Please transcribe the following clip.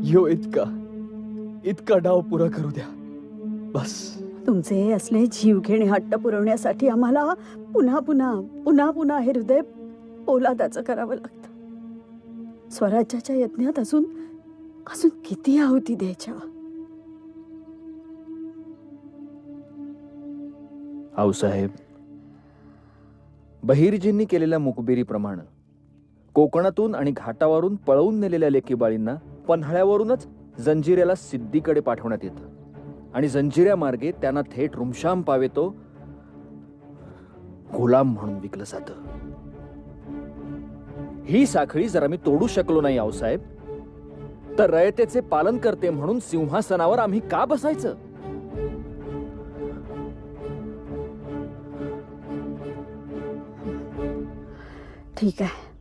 यो इतका इतका डाव पुरा करू द्या बस. तुमचे हे असले जीवघेणे हट्ट पुरवण्यासाठी आम्हाला पुन्हा पुन्हा पुन्हा पुन्हा हे हृदय पोलादाचं करावं लागतं. स्वराज्याच्या यज्ञात अजून अजून किती आहुती द्यायच्या. आऊसाहेब, बहिर्जींनी केलेल्या मुकबिरीप्रमाणे कोकणातून आणि घाटावरून पळवून नेलेल्या लेकीबाळींना पन्हाळ्यावरूनच जंजिऱ्याला सिद्धीकडे पाठवण्यात येतं आणि जंजिऱ्या मार्गे त्यांना थेट रुमशाम पावेतो गुलाम म्हणून विकलं जातं. ही साखळी जर आम्ही तोडू शकलो नाही आऊसाहेब, तर रयतेचे पालन करते म्हणून सिंहासनावर आम्ही का बसायचं? ठीक आहे.